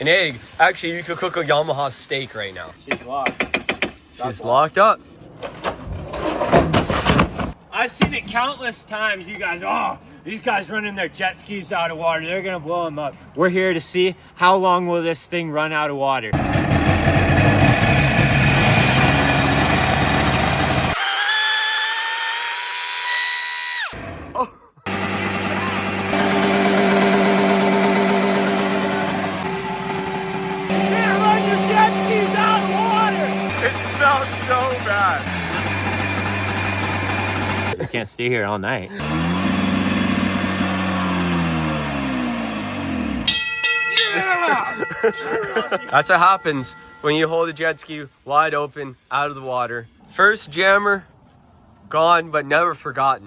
An egg. Actually, you could cook a Yamaha steak right now. She's locked. She's locked up. I've seen it countless times. You guys, oh, these guys running their jet skis out of water. They're gonna blow them up. We're here to see how long will this thing run out of water. Can't stay here all night. Yeah! That's what happens when you hold a jet ski wide open out of the water. First jammer, gone but never forgotten.